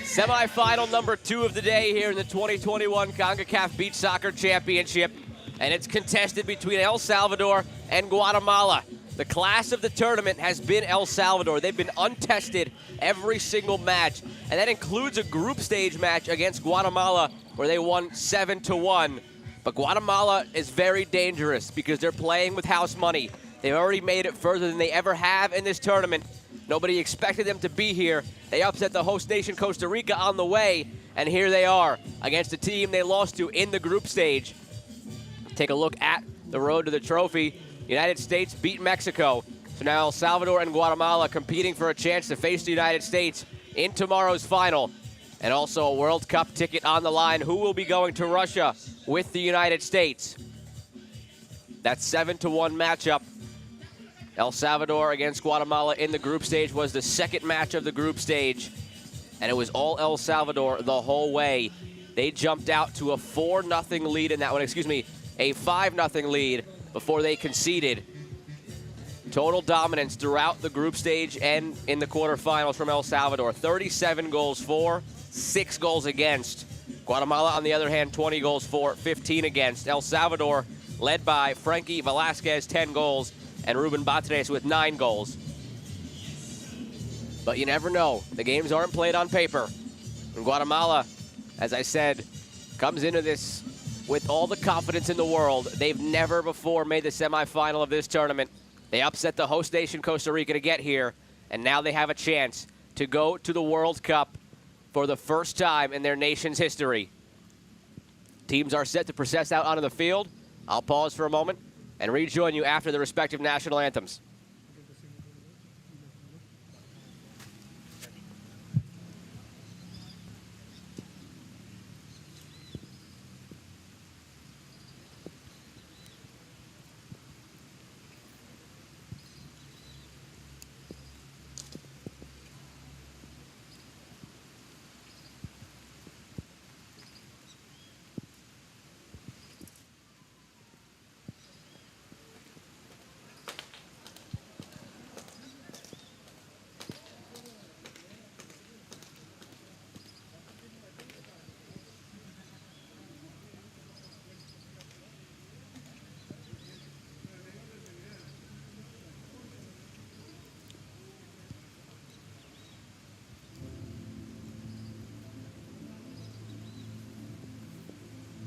Semifinal number 2 of the day here in the 2021 Concacaf Beach Soccer Championship, and it's contested between El Salvador and Guatemala. The class of the tournament has been El Salvador. They've been untested every single match, and that includes a group stage match against Guatemala where they won 7-1. But Guatemala is very dangerous because they're playing with house money. They've already made it further than they ever have in this tournament. Nobody expected them to be here. They upset the host nation Costa Rica on the way, and here they are against a team they lost to in the group stage. Take a look at the road to the trophy. United States beat Mexico. So now El Salvador and Guatemala competing for a chance to face the United States in tomorrow's final. And also a World Cup ticket on the line. Who will be going to Russia with the United States? That 7-1 matchup. El Salvador against Guatemala in the group stage was the second match of the group stage, and it was all El Salvador the whole way. They jumped out to a 4-0 lead in that one, a 5-0 lead before they conceded. Total dominance throughout the group stage and in the quarterfinals from El Salvador. 37 goals for, 6 goals against. Guatemala, on the other hand, 20 goals for, 15 against. El Salvador led by Frankie Velasquez, 10 goals, and Ruben Batres with 9 goals. But you never know. The games aren't played on paper. And Guatemala, as I said, comes into this with all the confidence in the world. They've never before made the semifinal of this tournament. They upset the host nation Costa Rica to get here, and now they have a chance to go to the World Cup for the first time in their nation's history. Teams are set to process out onto the field. I'll pause for a moment and rejoin you after the respective national anthems.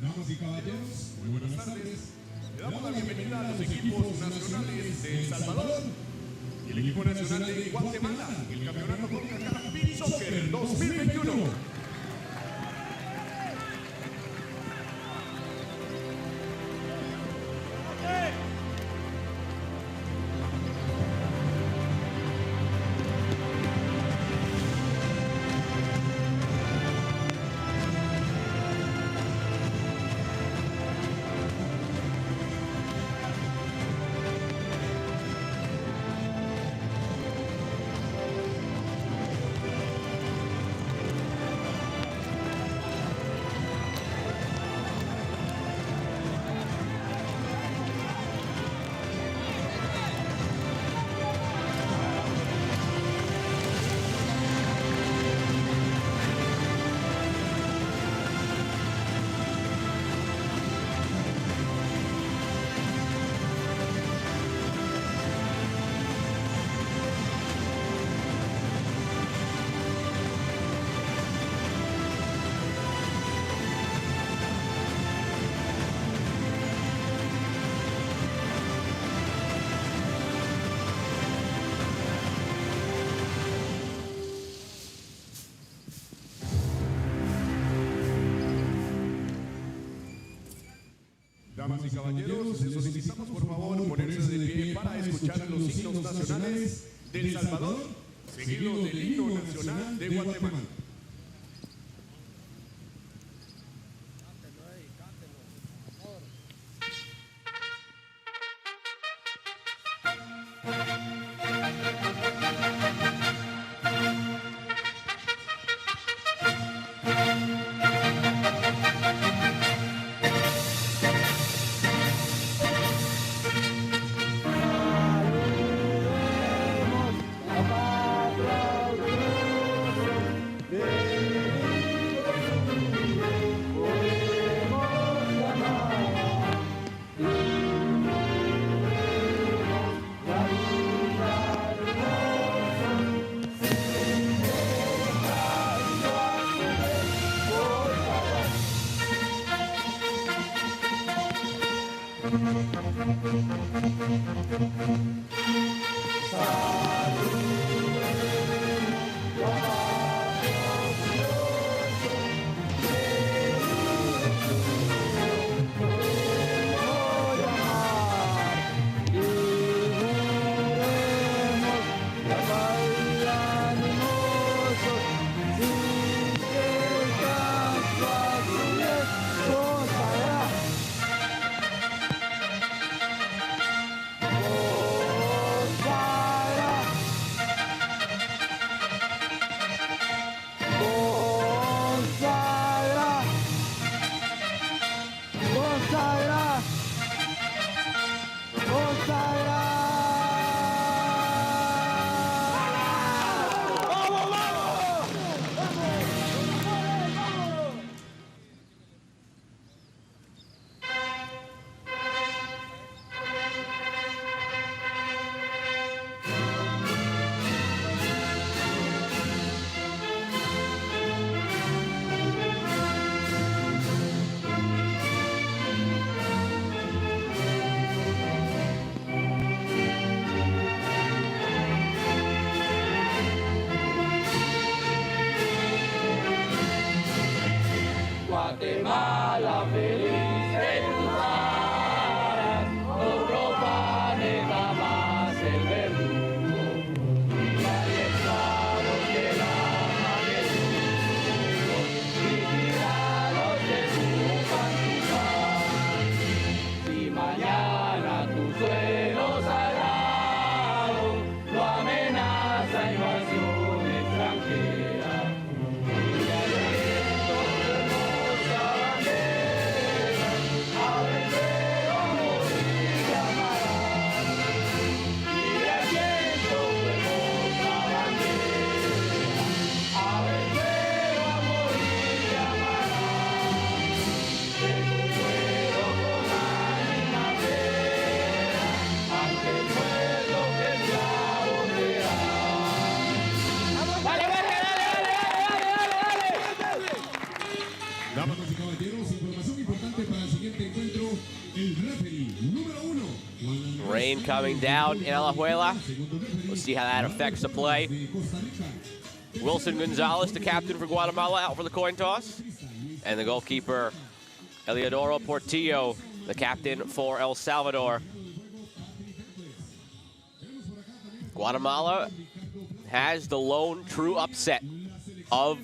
Damas y caballeros, muy buenas tardes. Le damos la bienvenida a los equipos nacionales de El Salvador y el equipo nacional de Guatemala, el campeonato Concacaf Beach Soccer 2021. Damas y caballeros, les solicitamos por favor ponerse de pie para escuchar los himnos nacionales de El Salvador, seguidos del himno nacional de Guatemala. Guatemala feliz de tus alas, otro planeta más el verdugo, y alientados que la magnitud, y tirados de su cantidad. Si mañana tu suelo sagrado lo amenaza invasión extranjera, Damas y caballeros, información importante para el siguiente encuentro. El referee número 1. Rain coming down in Alajuela. We'll see how that affects the play. Wilson Gonzalez, the captain for Guatemala, out for the coin toss. And the goalkeeper, Eliodoro Portillo, the captain for El Salvador. Guatemala has the lone true upset of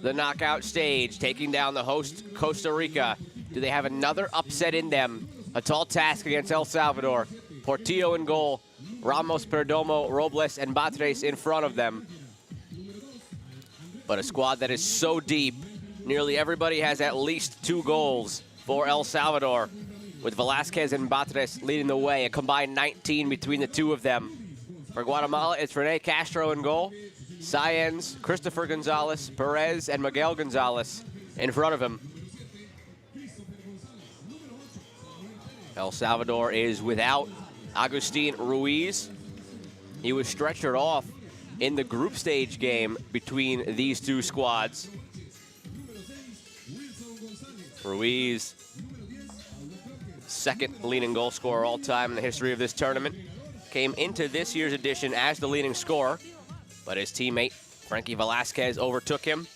the knockout stage, taking down the host Costa Rica. Do they have another upset in them? A tall task against El Salvador. Portillo in goal, Ramos, Perdomo, Robles, and Batres in front of them. But a squad that is so deep, nearly everybody has at least 2 goals for El Salvador, with Velasquez and Batres leading the way, a combined 19 between the two of them. For Guatemala, it's Rene Castro in goal, Sáenz, Christopher Gonzalez, Perez, and Miguel Gonzalez in front of him. El Salvador is without Agustin Ruiz. He was stretchered off in the group stage game between these two squads. Ruiz, second leading goal scorer all time in the history of this tournament, came into this year's edition as the leading scorer, but his teammate, Frankie Velasquez, overtook him.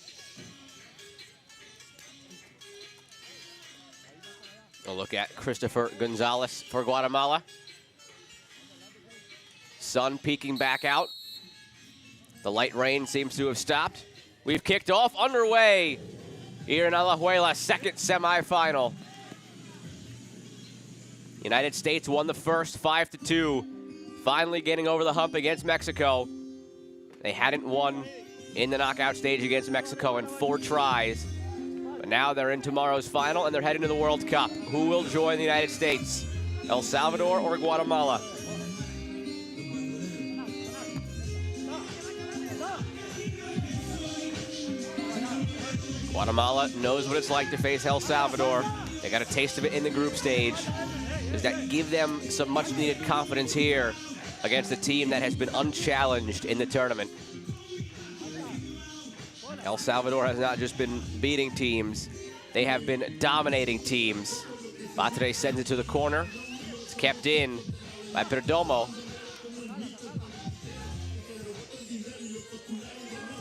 A look at Christopher Gonzalez for Guatemala. Sun peeking back out. The light rain seems to have stopped. We've kicked off, underway here in Alajuela, second semifinal. United States won the first 5-2, finally getting over the hump against Mexico. They hadn't won in the knockout stage against Mexico in 4 tries. But now they're in tomorrow's final and they're heading to the World Cup. Who will join the United States? El Salvador or Guatemala? Guatemala knows what it's like to face El Salvador. They got a taste of it in the group stage. Does that give them some much needed confidence here against a team that has been unchallenged in the tournament? El Salvador has not just been beating teams, they have been dominating teams. Batres sends it to the corner. It's kept in by Perdomo.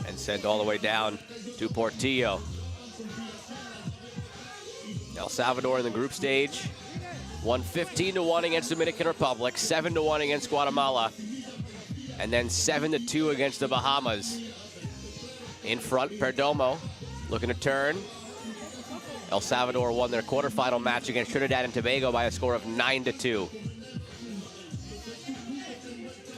And sent all the way down to Portillo. El Salvador in the group stage won 15-1 against Dominican Republic, 7-1 against Guatemala, and then 7-2 against the Bahamas. In front, Perdomo looking to turn. El Salvador won their quarterfinal match against Trinidad and Tobago by a score of 9-2.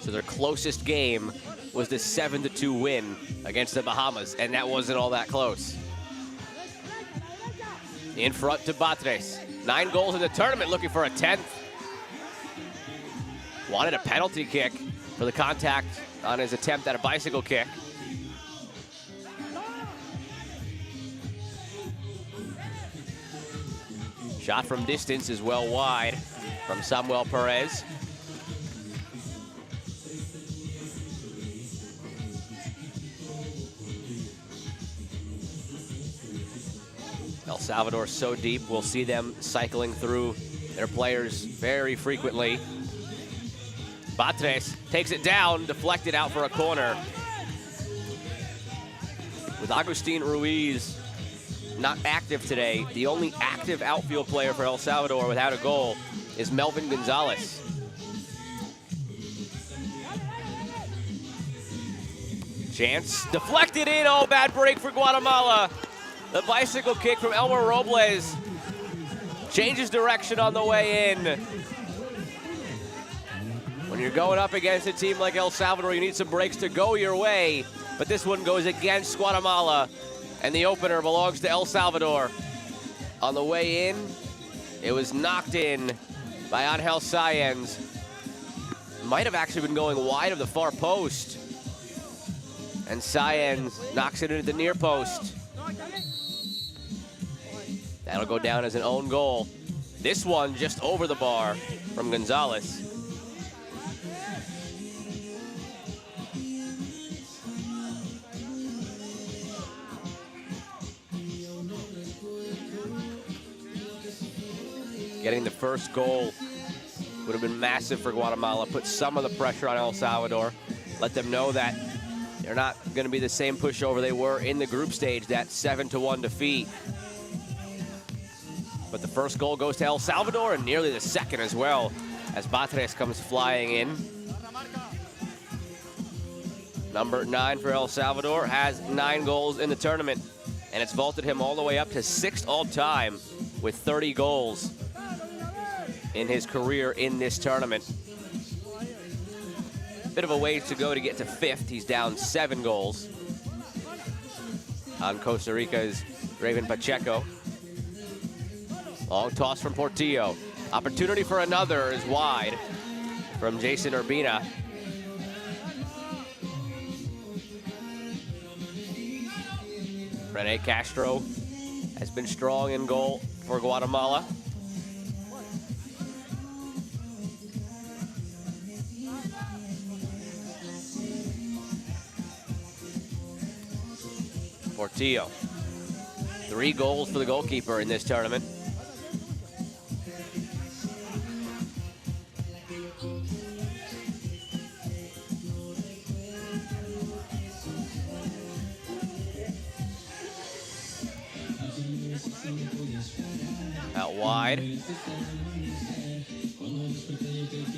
So their closest game was the 7-2 win against the Bahamas, and that wasn't all that close. In front to Batres. 9 goals in the tournament, looking for a 10th. Wanted a penalty kick for the contact on his attempt at a bicycle kick. Shot from distance is well wide from Samuel Perez. El Salvador so deep, we'll see them cycling through their players very frequently. Batres takes it down, deflected out for a corner. With Agustin Ruiz not active today, the only active outfield player for El Salvador without a goal is Melvin Gonzalez. Chance deflected in, oh, bad break for Guatemala. The bicycle kick from Elmer Robles changes direction on the way in. When you're going up against a team like El Salvador, you need some breaks to go your way, but this one goes against Guatemala, and the opener belongs to El Salvador. On the way in, it was knocked in by Angel Sáenz. Might have actually been going wide of the far post, and Sáenz knocks it into the near post. That'll go down as an own goal. This one just over the bar from Gonzalez. Getting the first goal would have been massive for Guatemala, put some of the pressure on El Salvador, let them know that they're not going to be the same pushover they were in the group stage, that 7-1 defeat. But the first goal goes to El Salvador, and nearly the second as well, as Batres comes flying in. Number 9 for El Salvador has 9 goals in the tournament, and it's vaulted him all the way up to 6th all-time with 30 goals in his career in this tournament. Bit of a ways to go to get to 5th. He's down 7 goals on Costa Rica's Raven Pacheco. Long toss from Portillo. Opportunity for another is wide from Jason Urbina. Rene Castro has been strong in goal for Guatemala. Portillo. 3 goals for the goalkeeper in this tournament. Out wide.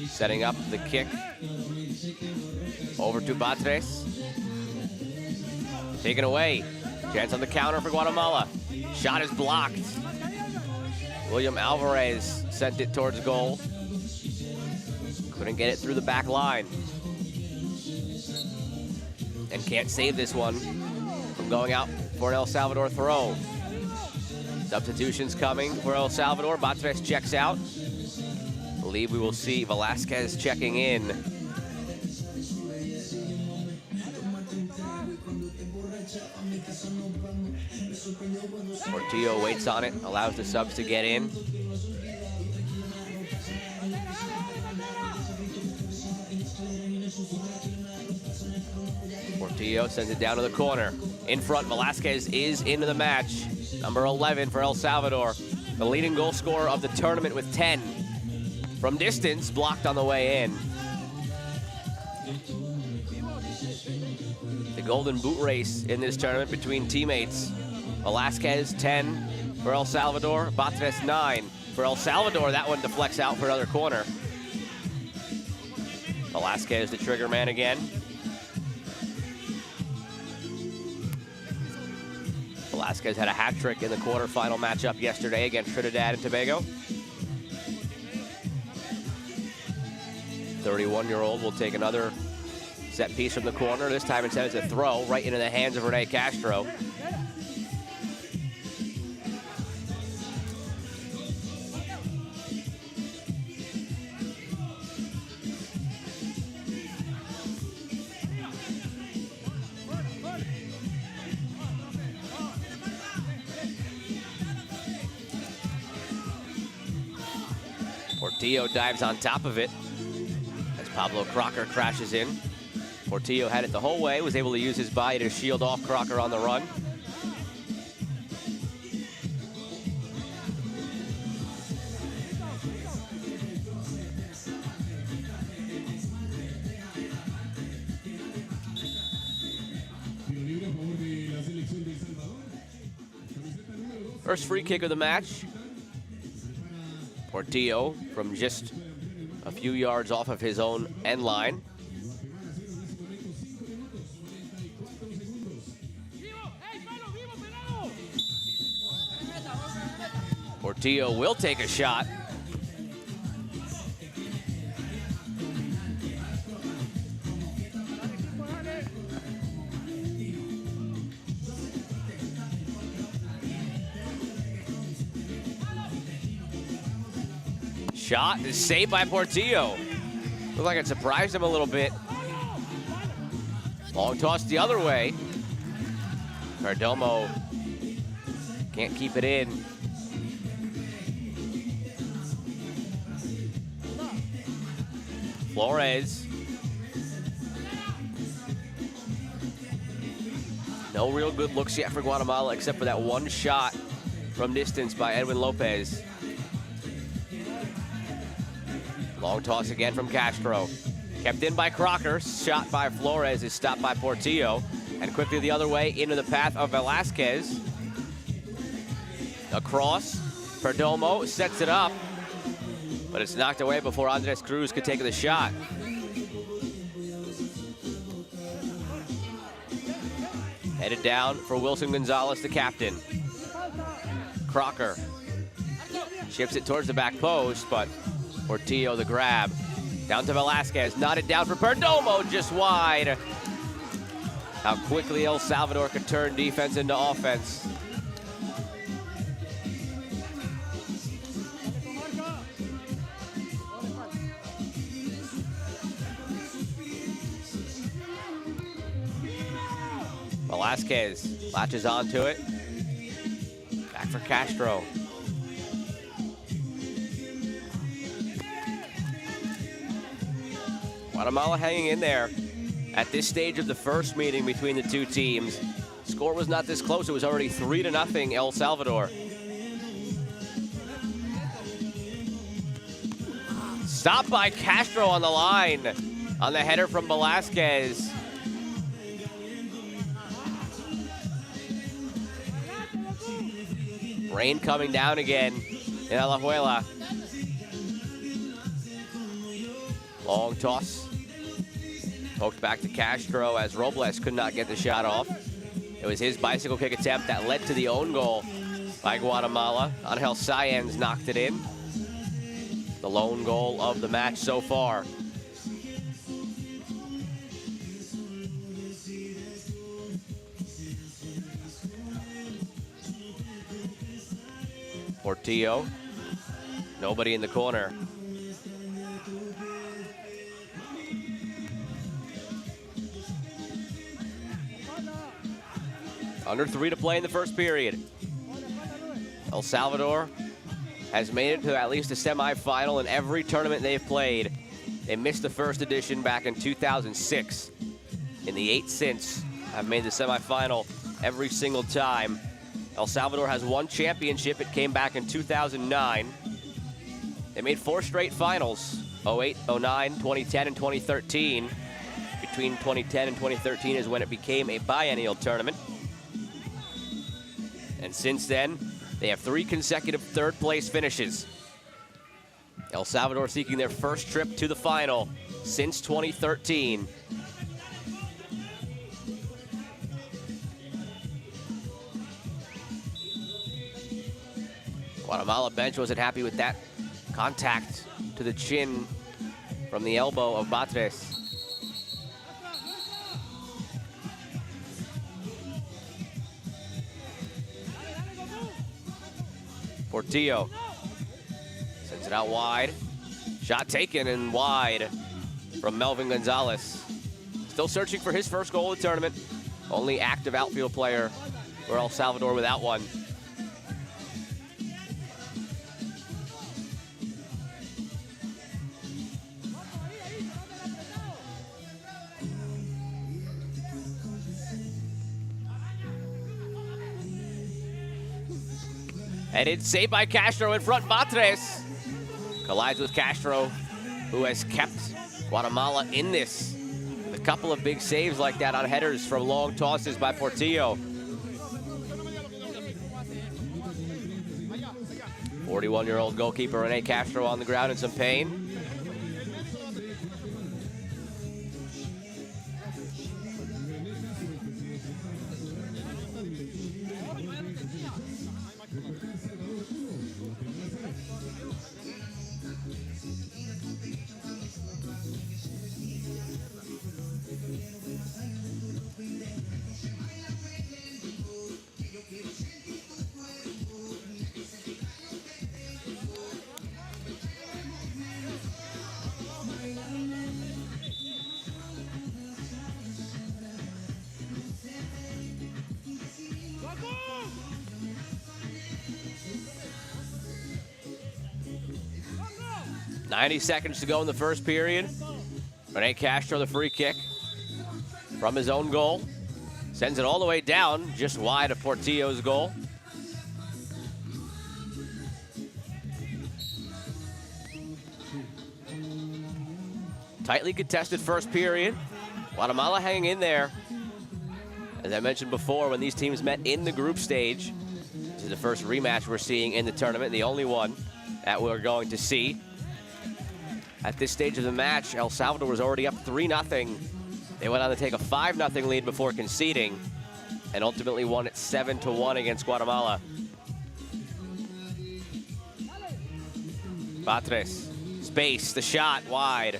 Setting up the kick. Over to Batres. Taken away. Chance on the counter for Guatemala. Shot is blocked. William Alvarez sent it towards goal. Couldn't get it through the back line. And can't save this one from going out for an El Salvador throw. Substitutions coming for El Salvador. Batres checks out. I believe we will see Velasquez checking in. Portillo waits on it, allows the subs to get in. Portillo sends it down to the corner. In front, Velasquez is into the match. Number 11 for El Salvador, the leading goal scorer of the tournament with 10. from distance, blocked on the way in. The golden boot race in this tournament between teammates. Velasquez, 10 for El Salvador. Batres, 9 for El Salvador. That one deflects out for another corner. Velasquez, the trigger man again. Velasquez had a hat trick in the quarterfinal matchup yesterday against Trinidad and Tobago. 31-year-old will take another set piece from the corner. This time instead it's a throw right into the hands of Rene Castro. Portillo dives on top of it as Pablo Crocker crashes in. Portillo had it the whole way, was able to use his body to shield off Crocker on the run. First free kick of the match. Portillo from just a few yards off of his own end line. Portillo will take a shot. Shot is saved by Portillo. Looked like it surprised him a little bit. Long toss the other way. Perdomo can't keep it in. Flores. No real good looks yet for Guatemala except for that one shot from distance by Edwin Lopez. Long toss again from Castro. Kept in by Crocker. Shot by Flores is stopped by Portillo. And quickly the other way into the path of Velasquez. Across. Perdomo sets it up. But it's knocked away before Andres Cruz could take the shot. Headed down for Wilson Gonzalez, the captain. Crocker chips it towards the back post, but Portillo the grab. Down to Velasquez, nodded down for Perdomo, just wide. How quickly El Salvador could turn defense into offense. Velasquez latches onto it. Back for Castro. Guatemala hanging in there at this stage of the first meeting between the two teams. Score was not this close. It was already 3-0 El Salvador. Stopped by Castro on the line on the header from Velasquez. Rain coming down again in Alajuela. Long toss. Poked back to Castro as Robles could not get the shot off. It was his bicycle kick attempt that led to the own goal by Guatemala. Angel Sáenz knocked it in. The lone goal of the match so far. Portillo, nobody in the corner. Under 3 to play in the first period. El Salvador has made it to at least a semifinal in every tournament they've played. They missed the first edition back in 2006. In the 8 since, have made the semifinal every single time. El Salvador has one championship. It came back in 2009. They made 4 straight finals, 08, 09, 2010, and 2013. Between 2010 and 2013 is when it became a biennial tournament. And since then, they have 3 consecutive third-place finishes. El Salvador seeking their first trip to the final since 2013. Guatemala bench wasn't happy with that contact to the chin from the elbow of Batres. Portillo sends it out wide. Shot taken and wide from Melvin Gonzalez. Still searching for his first goal of the tournament. Only active outfield player for El Salvador without one. And it's saved by Castro in front. Batres collides with Castro, who has kept Guatemala in this. A couple of big saves like that on headers from long tosses by Portillo. 41-year-old goalkeeper Rene Castro on the ground in some pain. .90 seconds to go in the first period. Rene Castro, the free kick from his own goal. Sends it all the way down, just wide of Portillo's goal. Tightly contested first period. Guatemala hanging in there. As I mentioned before, when these teams met in the group stage, this is the first rematch we're seeing in the tournament, the only one that we're going to see. At this stage of the match, El Salvador was already up 3-0. They went on to take a 5-0 lead before conceding, and ultimately won it 7-1 against Guatemala. Batres, space, the shot, wide.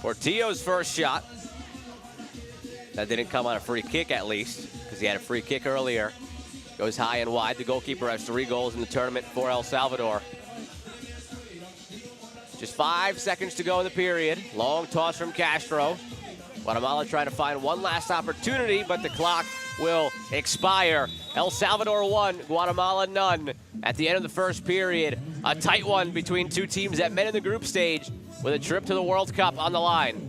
Portillo's first shot. That didn't come on a free kick, at least, because he had a free kick earlier. Goes high and wide. The goalkeeper has 3 goals in the tournament for El Salvador. Just 5 seconds to go in the period. Long toss from Castro. Guatemala trying to find one last opportunity, but the clock will expire. El Salvador 1, Guatemala none. At the end of the first period, a tight one between 2 teams that met in the group stage with a trip to the World Cup on the line.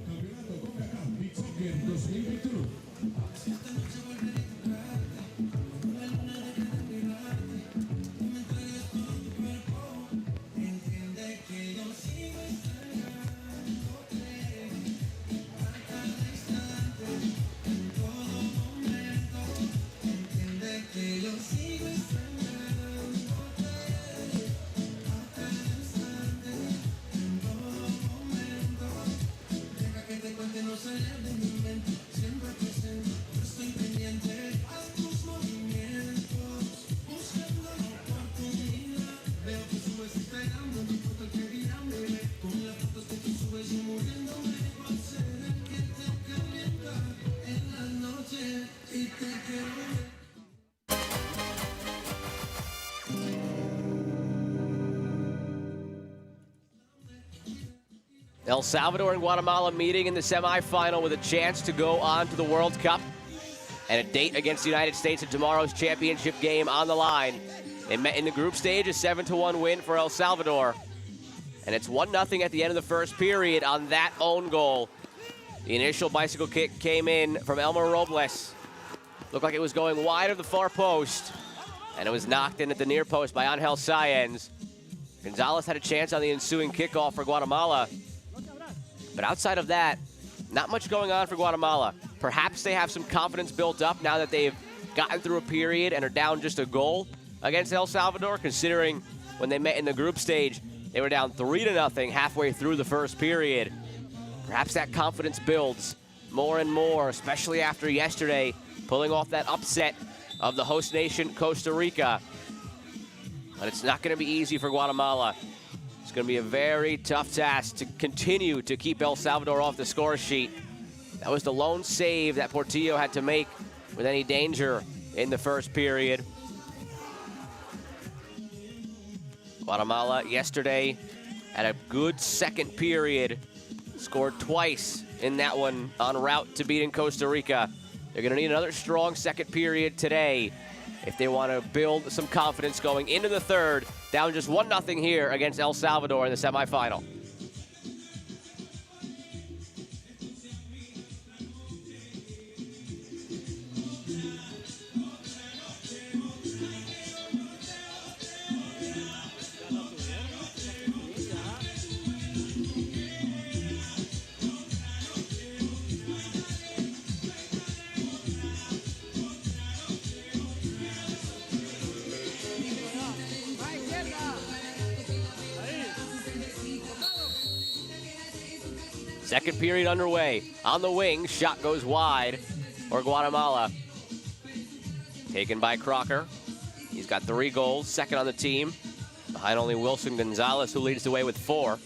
El Salvador and Guatemala meeting in the semifinal with a chance to go on to the World Cup and a date against the United States in tomorrow's championship game on the line. They met in the group stage, a 7-1 win for El Salvador. And it's 1-0 at the end of the first period on that own goal. The initial bicycle kick came in from Elmer Robles. Looked like it was going wide of the far post, and it was knocked in at the near post by Angel Sáenz. Gonzalez had a chance on the ensuing kickoff for Guatemala. But outside of that, not much going on for Guatemala. Perhaps they have some confidence built up now that they've gotten through a period and are down just a goal against El Salvador, considering when they met in the group stage, they were down 3-0 halfway through the first period. Perhaps that confidence builds more and more, especially after yesterday pulling off that upset of the host nation, Costa Rica. But it's not going to be easy for Guatemala. It's going to be a very tough task to continue to keep El Salvador off the score sheet. That was the lone save that Portillo had to make with any danger in the first period. Guatemala yesterday had a good second period, scored twice in that one en route to beating Costa Rica. They're going to need another strong second period today if they want to build some confidence going into the third, down just 1-0 here against El Salvador in the semifinal. Second period underway. On the wing, shot goes wide for Guatemala. Taken by Crocker. He's got 3 goals, second on the team. Behind only Wilson Gonzalez, who leads the way with 4.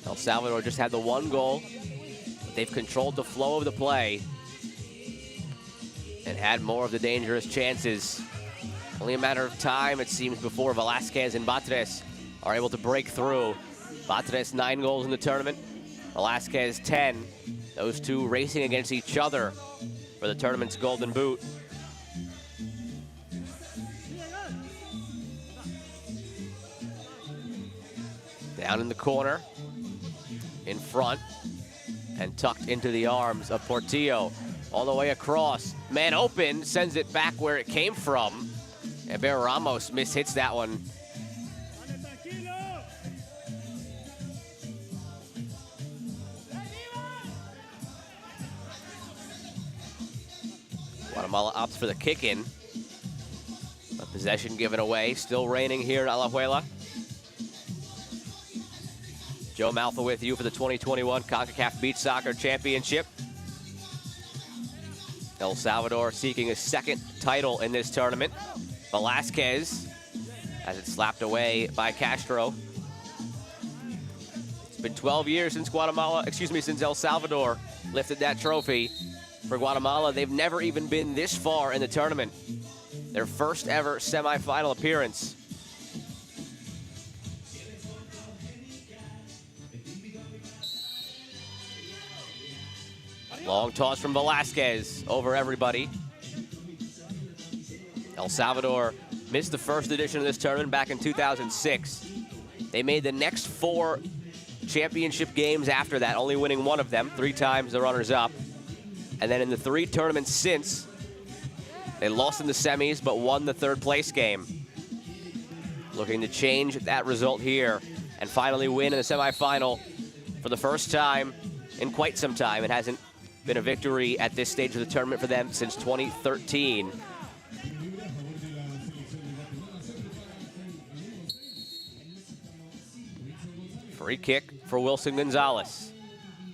El Salvador just had the 1 goal. But they've controlled the flow of the play and had more of the dangerous chances. Only a matter of time, it seems, before Velasquez and Batres are able to break through. Batres 9 goals in the tournament, Velasquez 10. Those two racing against each other for the tournament's golden boot. Down in the corner, in front, and tucked into the arms of Portillo. All the way across, man open, sends it back where it came from. And Bear Ramos mishits that one. Guatemala opts for the kick-in. A possession given away, still reigning here in Alajuela. Joe Malfa with you for the 2021 Concacaf Beach Soccer Championship. El Salvador seeking a second title in this tournament. Velasquez has it slapped away by Castro. It's been 12 years since since El Salvador lifted that trophy. For Guatemala, they've never even been this far in the tournament. Their first ever semifinal appearance. Long toss from Velasquez over everybody. El Salvador missed the first edition of this tournament back in 2006. They made the next 4 championship games after that, only winning 1 of them, 3 times the runners-up. And then in the 3 tournaments since, they lost in the semis but won the 3rd place game. Looking to change that result here and finally win in the semifinal for the first time in quite some time. It hasn't been a victory at this stage of the tournament for them since 2013. Free kick for Wilson Gonzalez,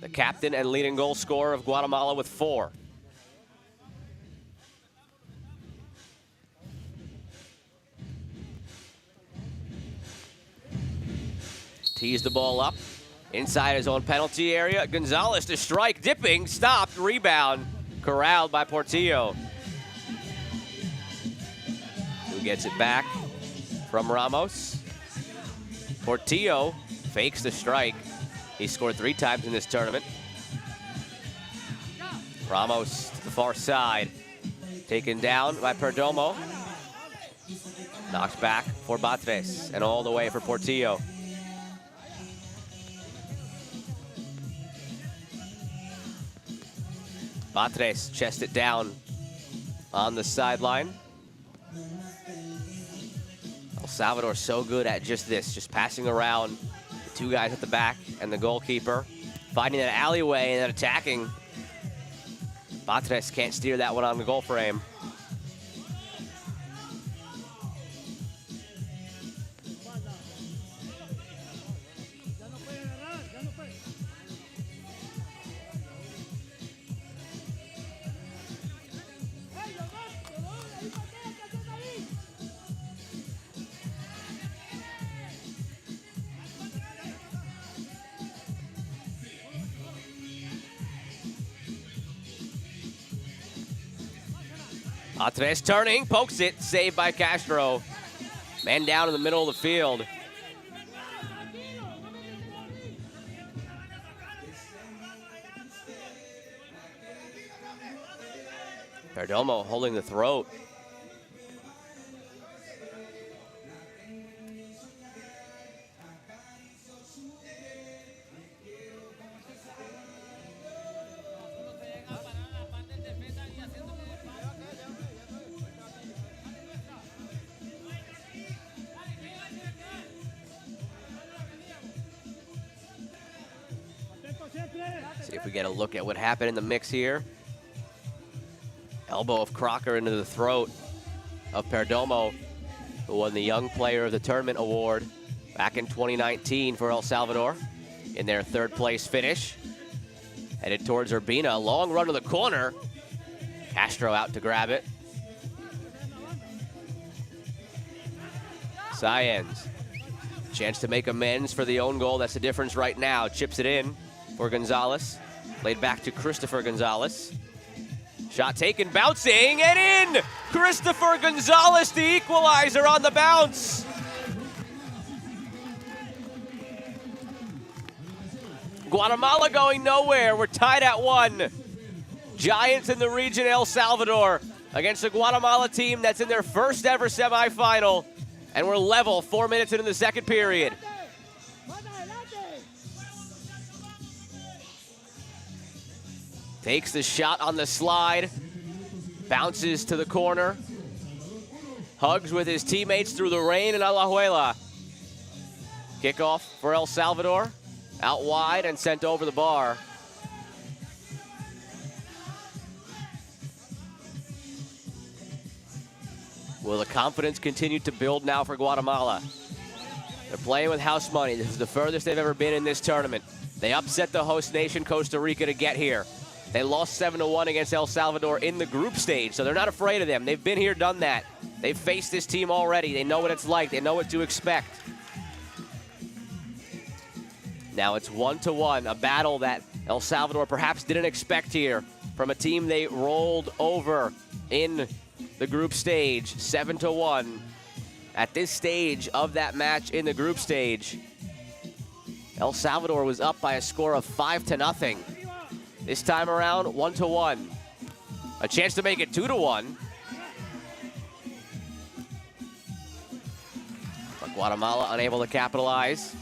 the captain and leading goal scorer of Guatemala with 4. Tees the ball up inside his own penalty area. Gonzalez to strike, dipping, stopped, rebound, corralled by Portillo. who gets it back from Ramos. Portillo fakes the strike. He scored 3 times in this tournament. Ramos to the far side. Taken down by Perdomo. Knocked back for Batres and all the way for Portillo. Batres chests it down on the sideline. El Salvador so good at just this, just passing around the 2 guys at the back and the goalkeeper, finding that alleyway and then attacking. Batres can't steer that one on the goal frame. Batres turning, pokes it, saved by Castro. Man down in the middle of the field. Perdomo holding the throat. See if we get a look at what happened in the mix here. Elbow of Crocker into the throat of Perdomo, who won the Young Player of the Tournament award back in 2019 for El Salvador in their 3rd place finish. Headed towards Urbina, long run to the corner. Castro out to grab it. Sáenz, chance to make amends for the own goal. That's the difference right now. Chips it in for Gonzalez. Laid back to Christopher Gonzalez. Shot taken, bouncing, and in! Christopher Gonzalez, the equalizer on the bounce. Guatemala going nowhere. We're tied at 1. Giants in the region, El Salvador, against a Guatemala team that's in their first ever semifinal. And we're level 4 minutes into the 2nd period. Takes the shot on the slide, bounces to the corner, hugs with his teammates through the rain in Alajuela. Kickoff for El Salvador, out wide and sent over the bar. Will the confidence continue to build now for Guatemala? They're playing with house money. This is the furthest they've ever been in this tournament. They upset the host nation, Costa Rica, to get here. They lost 7-1 against El Salvador in the group stage, so they're not afraid of them. They've been here, done that. They've faced this team already. They know what it's like. They know what to expect. Now it's 1-1, a battle that El Salvador perhaps didn't expect here from a team they rolled over in the group stage, 7-1. At this stage of that match in the group stage, El Salvador was up by a score of 5-0. This time around, 1-1. A chance to make it 2-1. But Guatemala unable to capitalize.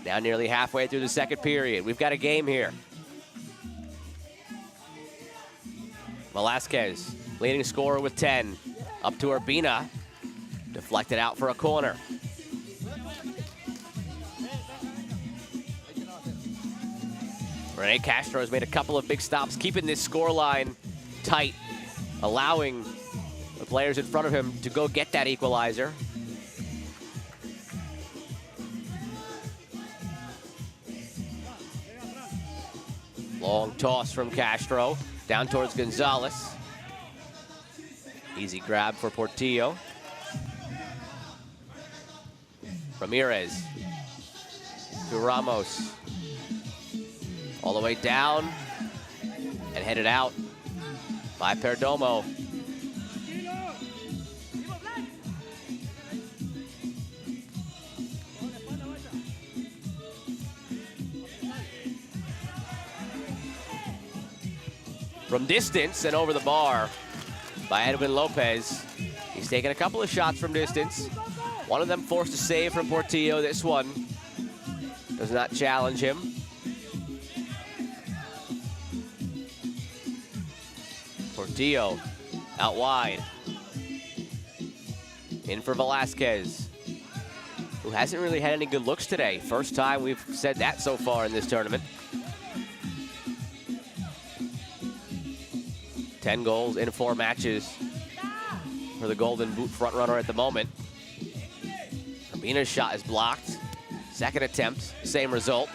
Now nearly halfway through the 2nd period. We've got a game here. Velasquez, leading scorer with 10. Up to Urbina. Deflected out for a corner. Rene Castro has made a couple of big stops, keeping this scoreline tight, allowing the players in front of him to go get that equalizer. Long toss from Castro, down towards Gonzalez. Easy grab for Portillo. Ramirez to Ramos. All the way down and headed out by Perdomo. from distance and over the bar by Edwin Lopez. He's taken a couple of shots from distance. One of them forced a save from Portillo. This one does not challenge him. Portillo out wide. In for Velasquez, who hasn't really had any good looks today. First time we've said that so far in this tournament. 10 goals in 4 matches for the Golden Boot frontrunner at the moment. Urbina's shot is blocked. Second attempt, same result.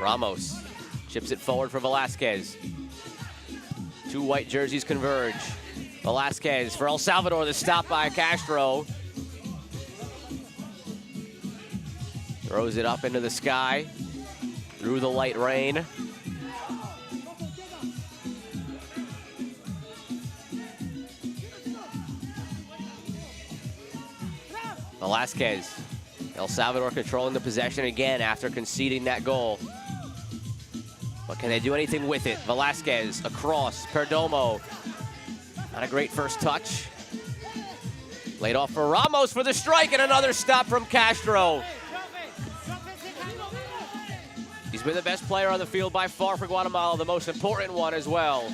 Ramos chips it forward for Velasquez. 2 white jerseys converge. Velasquez for El Salvador, the stop by Castro. Throws it up into the sky through the light rain. Velasquez, El Salvador controlling the possession again after conceding that goal. But can they do anything with it? Velasquez across, Perdomo. Not a great first touch. Laid off for Ramos for the strike, and another stop from Castro. He's been the best player on the field by far for Guatemala, the most important one as well.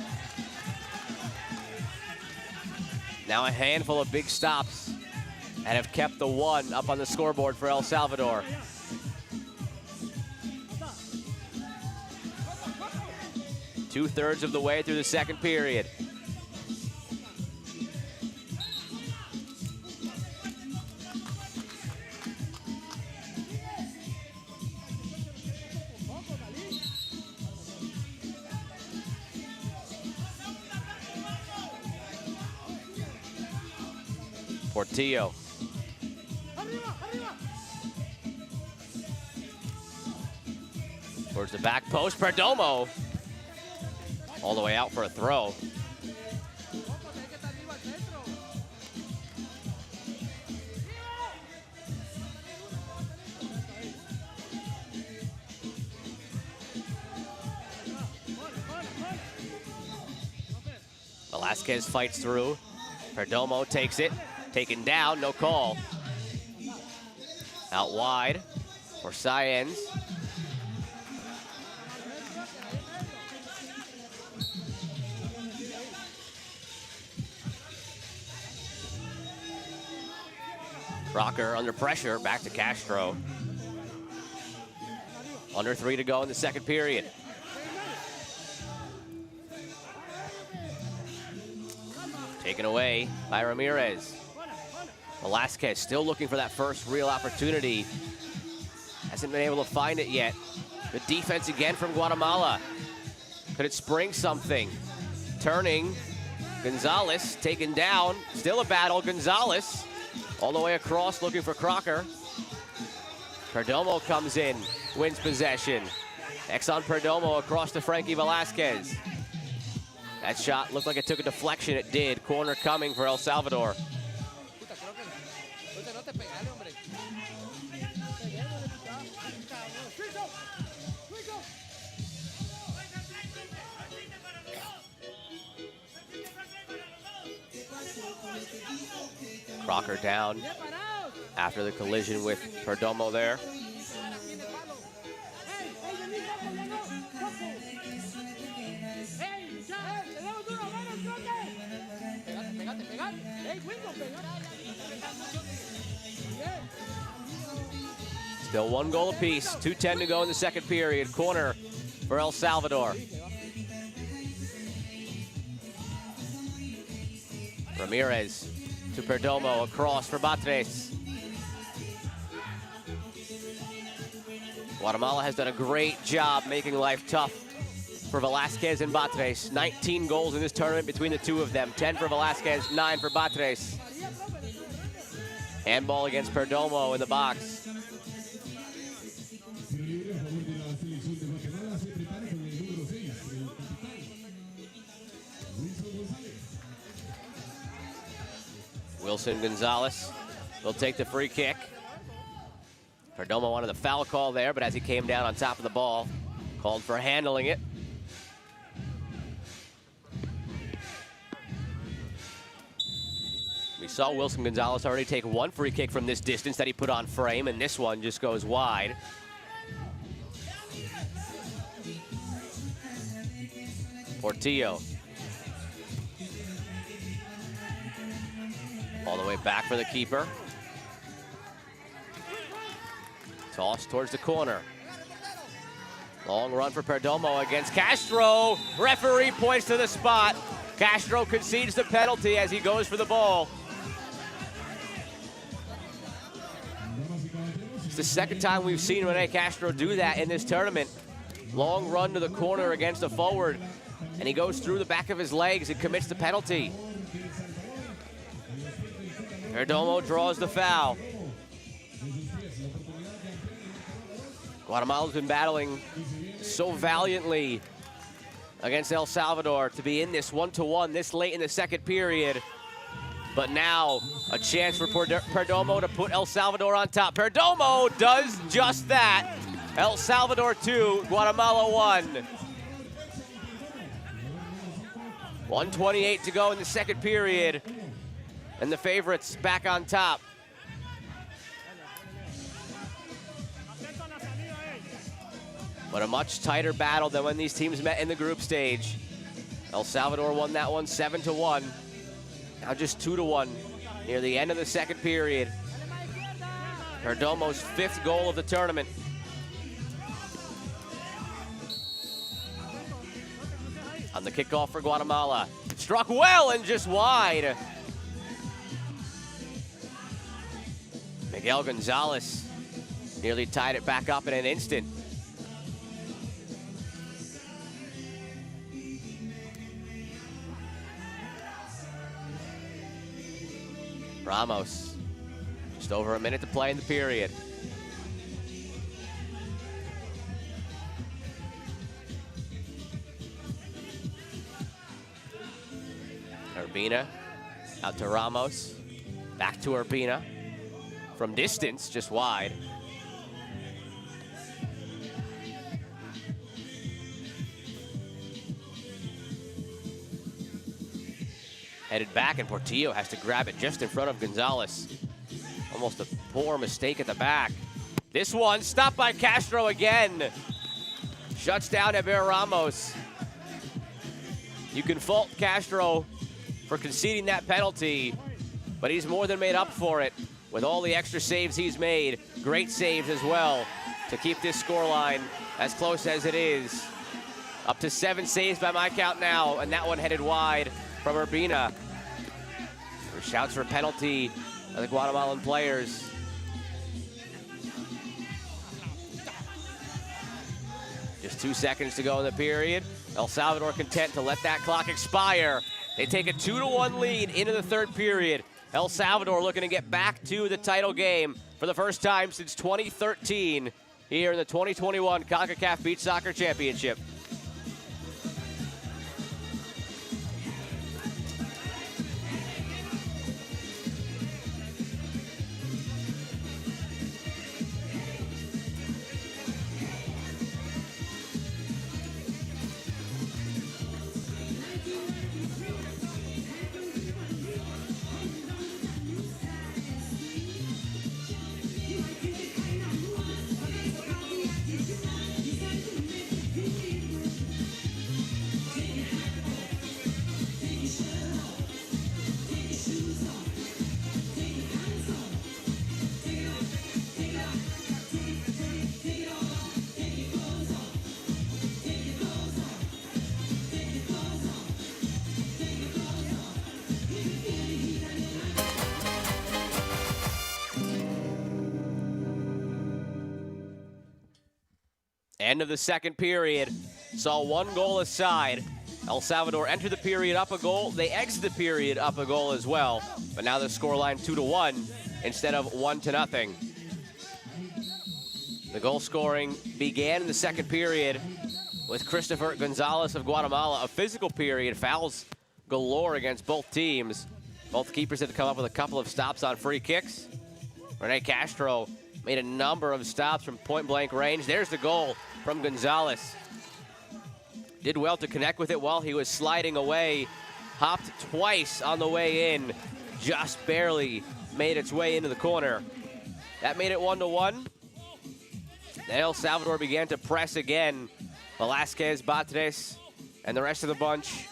Now a handful of big stops and have kept the 1 up on the scoreboard for El Salvador. Two-thirds of the way through the second period. Portillo. Towards the back post, Perdomo. All the way out for a throw. Velasquez fights through. Perdomo takes it. Taken down, no call. Out wide for Sáenz. Crocker under pressure, back to Castro. Under 3 to go in the second period. Taken away by Ramirez. Velasquez still looking for that first real opportunity. Hasn't been able to find it yet. Good defense again from Guatemala. Could it spring something? Turning, Gonzalez taken down. Still a battle, Gonzalez. All the way across looking for Crocker. Perdomo comes in, wins possession. Exxon Perdomo across to Frankie Velasquez. That shot looked like it took a deflection, it did. Corner coming for El Salvador. Crocker down after the collision with Perdomo there. Still 1 goal apiece, 2:10 to go in the second period. Corner for El Salvador. Ramirez to Perdomo, across for Batres. Guatemala has done a great job making life tough for Velasquez and Batres. 19 goals in this tournament between the two of them. 10 for Velasquez, 9 for Batres. Handball against Perdomo in the box. Wilson Gonzalez will take the free kick. Perdomo wanted the foul call there, but as he came down on top of the ball, called for handling it. We saw Wilson Gonzalez already take one free kick from this distance that he put on frame, and this one just goes wide. Portillo. All the way back for the keeper. Toss towards the corner. Long run for Perdomo against Castro. Referee points to the spot. Castro concedes the penalty as he goes for the ball. It's the second time we've seen Rene Castro do that in this tournament. Long run to the corner against the forward, and he goes through the back of his legs and commits the penalty. Perdomo draws the foul. Guatemala's been battling so valiantly against El Salvador to be in this 1-1 this late in the second period. But now a chance for Perdomo to put El Salvador on top. Perdomo does just that. El Salvador 2, Guatemala 1. 1:28 to go in the second period, and the favorites back on top. But a much tighter battle than when these teams met in the group stage. El Salvador won that one 7-1. Now just 2-1 near the end of the second period. Perdomo's 5th goal of the tournament. On the kickoff for Guatemala. Struck well and just wide. Miguel Gonzalez nearly tied it back up in an instant. Ramos, just over a minute to play in the period. Urbina out to Ramos, back to Urbina. From distance, just wide. Headed back, and Portillo has to grab it just in front of Gonzalez. Almost a poor mistake at the back. This one stopped by Castro again. Shuts down Eber Ramos. You can fault Castro for conceding that penalty, but he's more than made up for it with all the extra saves he's made. Great saves as well to keep this scoreline as close as it is. Up to 7 saves by my count now, and that one headed wide from Urbina. Shouts for a penalty by the Guatemalan players. Just 2 seconds to go in the period. El Salvador content to let that clock expire. They take a 2-1 lead into the third period. El Salvador looking to get back to the title game for the first time since 2013 here in the 2021 Concacaf Beach Soccer Championship. End of the second period, saw 1 goal aside. El Salvador entered the period up a goal. They exit the period up a goal as well. But now the scoreline 2-1 instead of 1-0. The goal scoring began in the second period with Christopher Gonzalez of Guatemala. A physical period, fouls galore against both teams. Both keepers had to come up with a couple of stops on free kicks. Rene Castro made a number of stops from point-blank range. There's the goal from Gonzalez. Did well to connect with it while he was sliding away. Hopped twice on the way in. Just barely made its way into the corner. That made it 1-1. Then El Salvador began to press again. Velasquez, Batres, and the rest of the bunch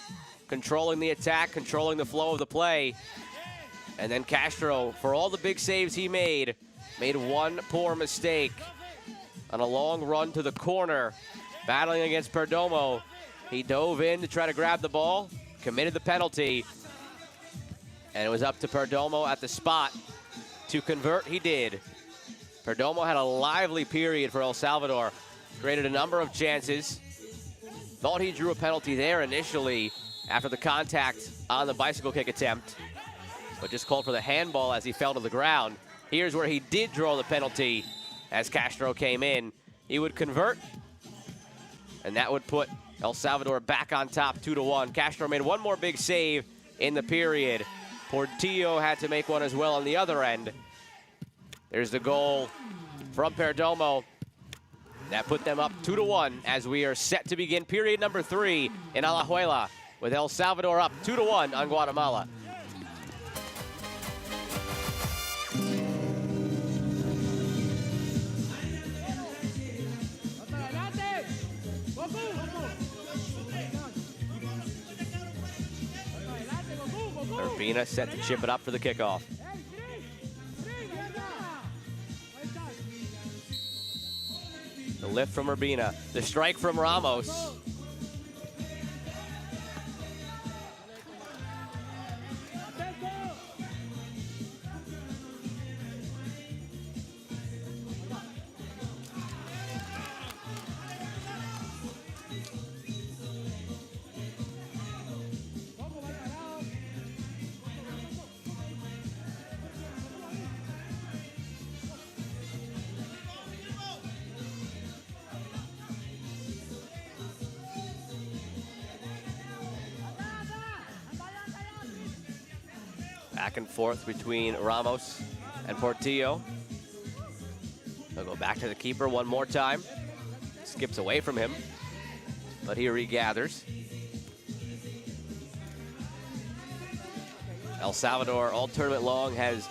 controlling the attack, controlling the flow of the play. And then Castro, for all the big saves he made one poor mistake on a long run to the corner, battling against Perdomo. He dove in to try to grab the ball, committed the penalty, and it was up to Perdomo at the spot to convert. He did. Perdomo had a lively period for El Salvador, created a number of chances. Thought he drew a penalty there initially after the contact on the bicycle kick attempt, but just called for the handball as he fell to the ground. Here's where he did draw the penalty as Castro came in. He would convert, and that would put El Salvador back on top 2-1. Castro made one more big save in the period. Portillo had to make one as well on the other end. There's the goal from Perdomo. That put them up 2-1 as we are set to begin period number 3 in Alajuela, with El Salvador up 2-1 on Guatemala. Urbina set to chip it up for the kickoff. The lift from Urbina, the strike from Ramos. Back and forth between Ramos and Portillo. They'll go back to the keeper one more time. Skips away from him, but he regathers. El Salvador, all tournament long, has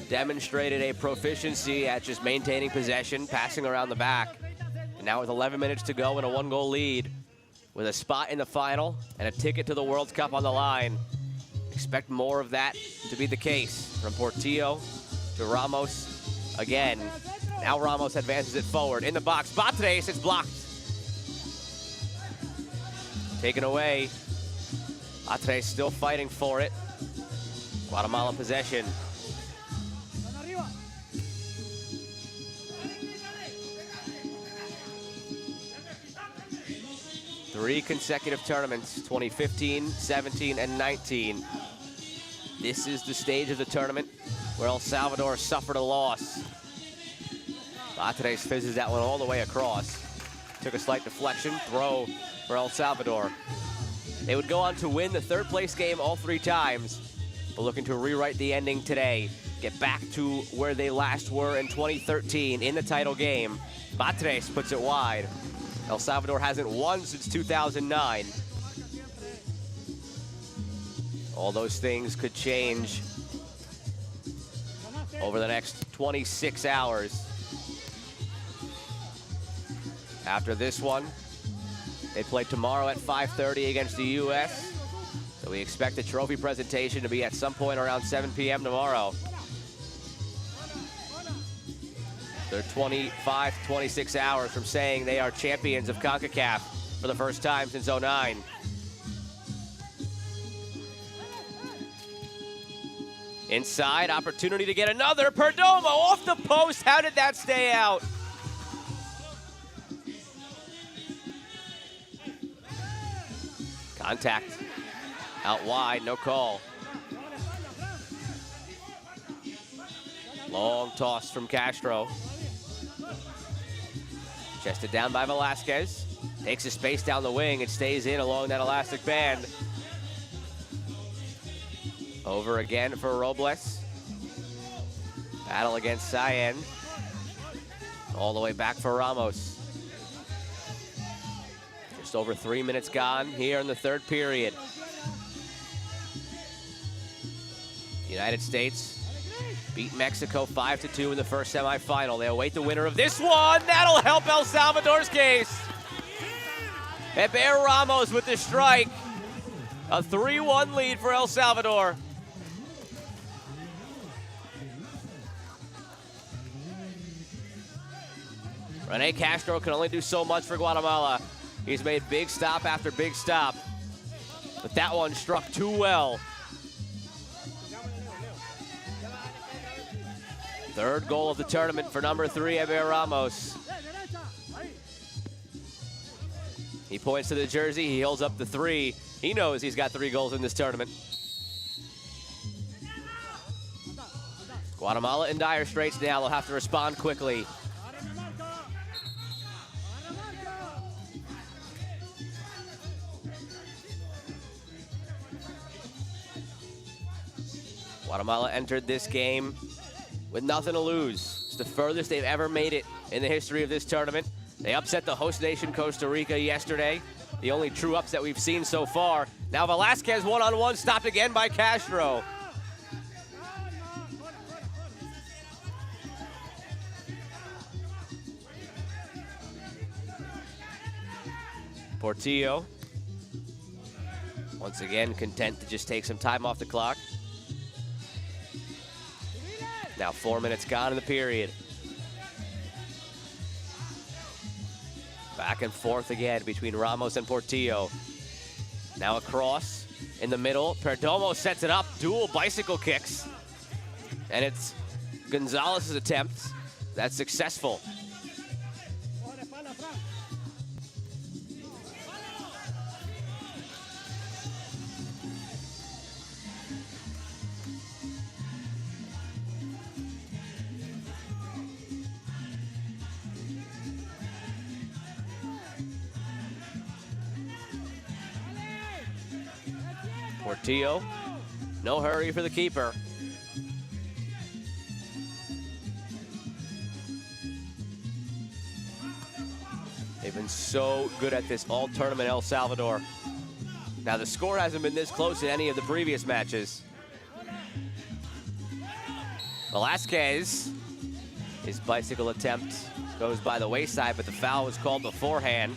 demonstrated a proficiency at just maintaining possession, passing around the back. And now with 11 minutes to go and a 1-goal lead, with a spot in the final and a ticket to the World Cup on the line, expect more of that to be the case. From Portillo to Ramos again. Now Ramos advances it forward in the box. Batres, it's blocked. Taken away. Batres still fighting for it. Guatemala possession. Three consecutive tournaments, 2015, 17, and 19. This is the stage of the tournament where El Salvador suffered a loss. Batres fizzes that one all the way across. Took a slight deflection, throw for El Salvador. They would go on to win the third place game all 3 times, but looking to rewrite the ending today. Get back to where they last were in 2013 in the title game. Batres puts it wide. El Salvador hasn't won since 2009. All those things could change over the next 26 hours. After this one, they play tomorrow at 5:30 against the U.S. So we expect the trophy presentation to be at some point around 7 p.m. tomorrow. They're 25, 26 hours from saying they are champions of Concacaf for the first time since '09. Inside, opportunity to get another. Perdomo off the post. How did that stay out? Contact. Out wide, no call. Long toss from Castro. Chested down by Velasquez. Takes his space down the wing and stays in along that elastic band. Over again for Robles. Battle against Cyan. All the way back for Ramos. Just over 3 minutes gone here in the third period. The United States beat Mexico 5-2 in the first semifinal. They await the winner of this one. That'll help El Salvador's case. Eber Ramos with the strike. A 3-1 lead for El Salvador. Rene Castro can only do so much for Guatemala. He's made big stop after big stop, but that one struck too well. Third goal of the tournament for number 3, Eber Ramos. He points to the jersey, he holds up the 3. He knows he's got 3 goals in this tournament. Guatemala in dire straits now. They'll have to respond quickly. Guatemala entered this game with nothing to lose. It's the furthest they've ever made it in the history of this tournament. They upset the host nation, Costa Rica, yesterday. The only true upset we've seen so far. Now Velasquez one-on-one, stopped again by Castro. Portillo, once again, content to just take some time off the clock. Now 4 minutes gone in the period. Back and forth again between Ramos and Portillo. Now a cross in the middle. Perdomo sets it up, dual bicycle kicks. And it's Gonzalez's attempt that's successful. Portillo, no hurry for the keeper. They've been so good at this all tournament, El Salvador. Now the score hasn't been this close in any of the previous matches. Velasquez, his bicycle attempt goes by the wayside, but the foul was called beforehand.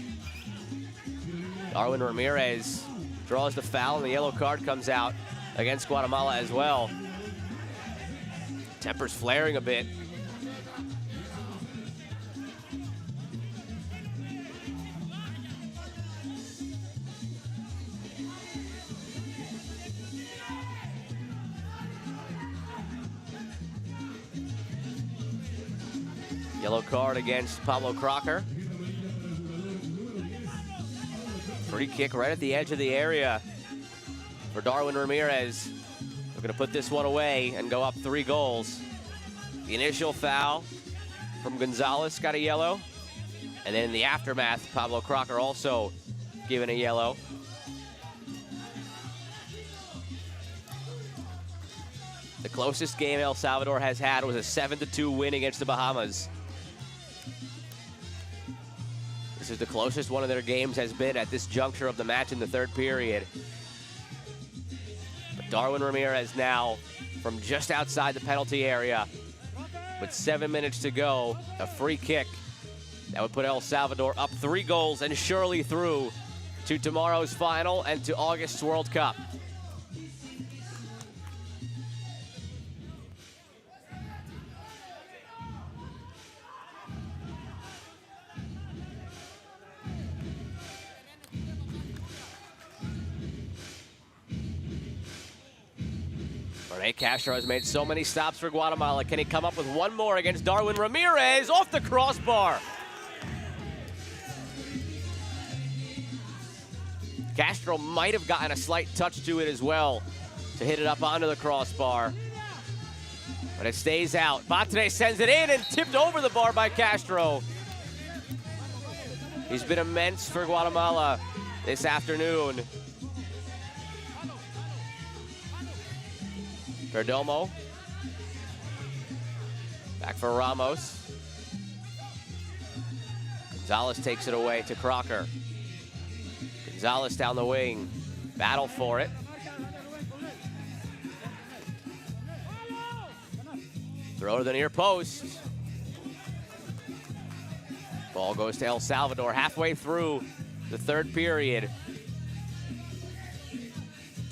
Darwin Ramirez draws the foul, and the yellow card comes out against Guatemala as well. Tempers flaring a bit. Yellow card against Pablo Crocker. Free kick right at the edge of the area for Darwin Ramirez. We're gonna put this one away and go up 3 goals. The initial foul from Gonzalez got a yellow. And then in the aftermath, Pablo Crocker also given a yellow. The closest game El Salvador has had was a 7-2 win against the Bahamas. This is the closest one of their games has been at this juncture of the match in the third period. But Darwin Ramirez now from just outside the penalty area with 7 minutes to go, a free kick that would put El Salvador up 3 goals and surely through to tomorrow's final and to August's World Cup. Rene Castro has made so many stops for Guatemala. Can he come up with one more against Darwin Ramirez off the crossbar? Castro might have gotten a slight touch to it as well to hit it up onto the crossbar, but it stays out. Batre sends it in and tipped over the bar by Castro. He's been immense for Guatemala this afternoon. Perdomo, back for Ramos. Gonzalez takes it away to Crocker. Gonzalez down the wing. Battle for it. Throw to the near post. Ball goes to El Salvador halfway through the third period.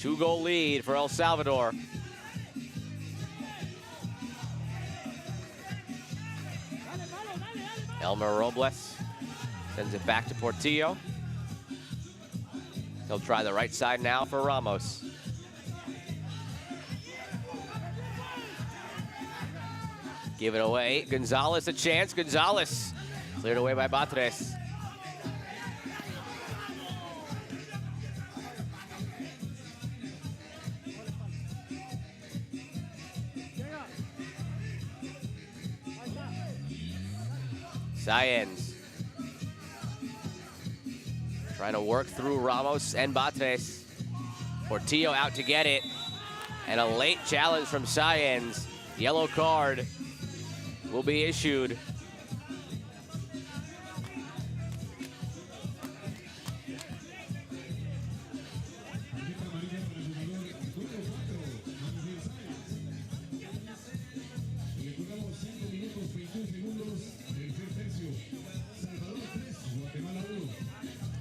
2-goal lead for El Salvador. Elmer Robles sends it back to Portillo. He'll try the right side now for Ramos. Give it away. Gonzalez a chance. Gonzalez cleared away by Batres. Sáenz trying to work through Ramos and Batres. Portillo out to get it. And a late challenge from Sáenz. Yellow card will be issued.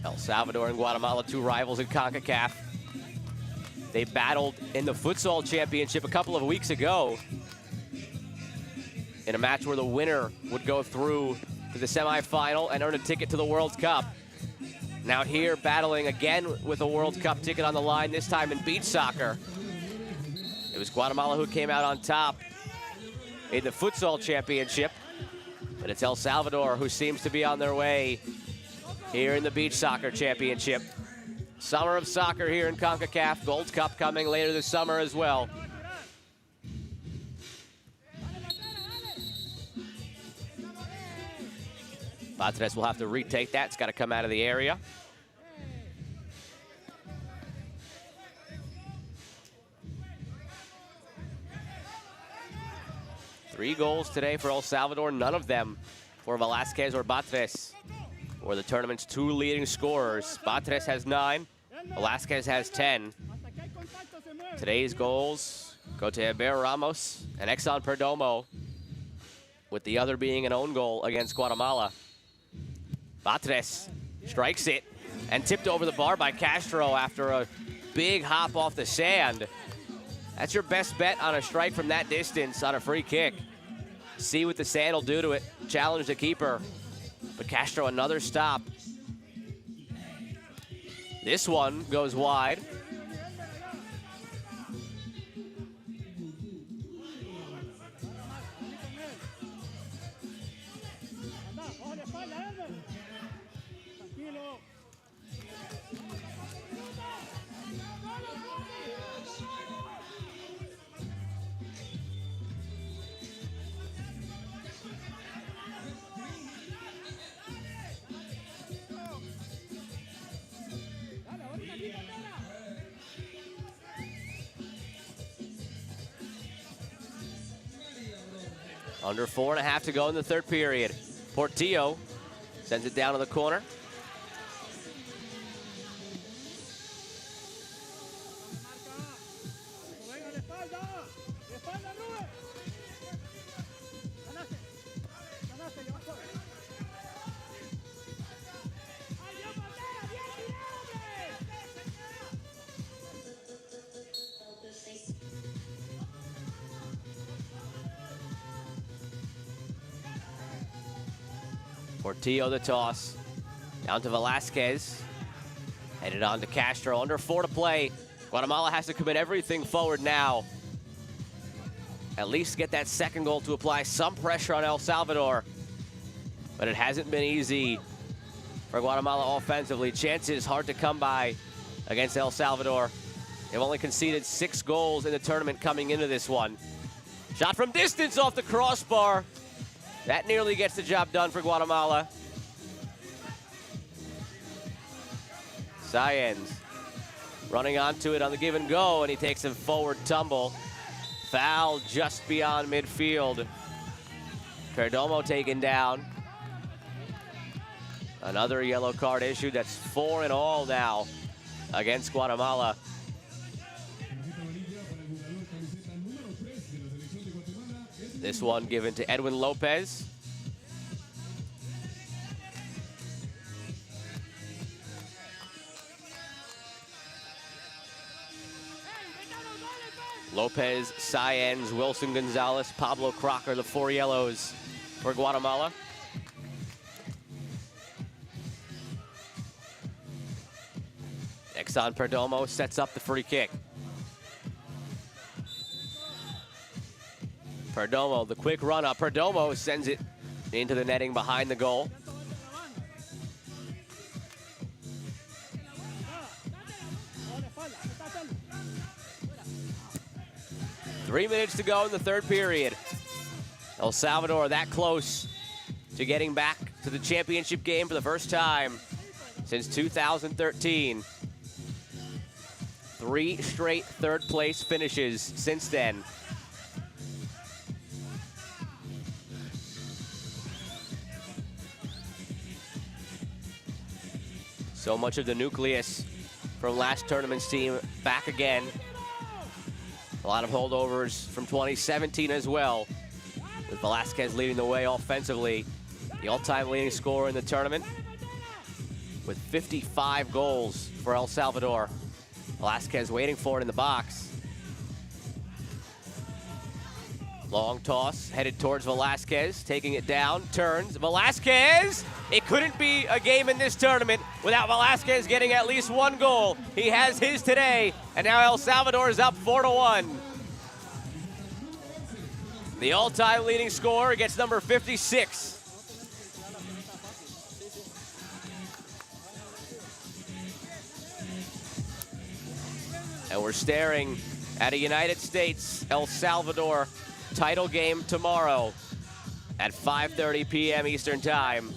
El Salvador and Guatemala, two rivals in Concacaf. They battled in the futsal championship a couple of weeks ago in a match where the winner would go through to the semifinal and earn a ticket to the World Cup. Now here battling again with a World Cup ticket on the line, this time in beach soccer. It was Guatemala who came out on top in the futsal championship, but it's El Salvador who seems to be on their way here in the beach soccer championship. Summer of soccer here in CONCACAF. Gold Cup coming later this summer as well. Batres will have to retake that. It's got to come out of the area. Three goals today for El Salvador, none of them for Velasquez or Batres, or the tournament's two leading scorers. Batres has 9, Velasquez has 10. Today's goals go to Heber Ramos and Exxon Perdomo, with the other being an own goal against Guatemala. Batres strikes it and tipped over the bar by Castro after a big hop off the sand. That's your best bet on a strike from that distance on a free kick. See what the sand will do to it. Challenge the keeper. But Castro, another stop. This one goes wide. Under 4.5 to go in the third period. Portillo sends it down to the corner. Portillo the toss. Down to Velasquez. Headed on to Castro. Under 4 to play. Guatemala has to commit everything forward now. At least get that second goal to apply some pressure on El Salvador. But it hasn't been easy for Guatemala offensively. Chances hard to come by against El Salvador. They've only conceded 6 goals in the tournament coming into this one. Shot from distance off the crossbar. That nearly gets the job done for Guatemala. Sáenz running onto it on the give and go, and he takes a forward tumble. Foul just beyond midfield. Perdomo taken down. Another yellow card issued. That's 4 in all now against Guatemala. This one given to Edwin Lopez. Lopez, Sáenz, Wilson Gonzalez, Pablo Crocker, the 4 yellows for Guatemala. Exxon Perdomo sets up the free kick. Perdomo, the quick run up. Perdomo sends it into the netting behind the goal. Three minutes to go in the third period. El Salvador that close to getting back to the championship game for the first time since 2013. 3 straight third place finishes since then. So much of the nucleus from last tournament's team back again. A lot of holdovers from 2017 as well, with Velasquez leading the way offensively. The all-time leading scorer in the tournament with 55 goals for El Salvador. Velasquez waiting for it in the box. Long toss headed towards Velasquez, taking it down, turns. Velasquez! It couldn't be a game in this tournament without Velasquez getting at least 1 goal. He has his today, and now El Salvador is up 4-1. The all-time leading scorer gets number 56. And we're staring at a United States-El Salvador title game tomorrow at 5:30 p.m. Eastern Time.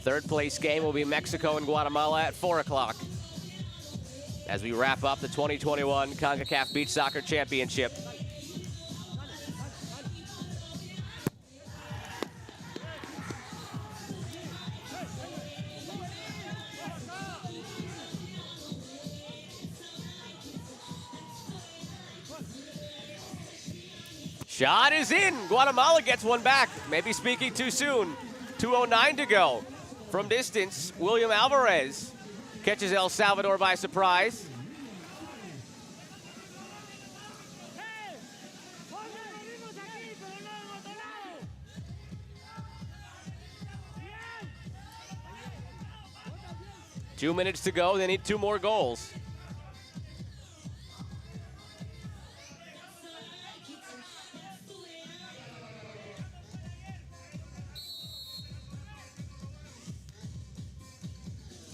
Third place game will be Mexico and Guatemala at 4 o'clock as we wrap up the 2021 Concacaf Beach Soccer Championship. Shot is in. Guatemala gets one back. Maybe speaking too soon. 2:09 to go. From distance, William Alvarez catches El Salvador by surprise. Two minutes to go. They need 2 more goals.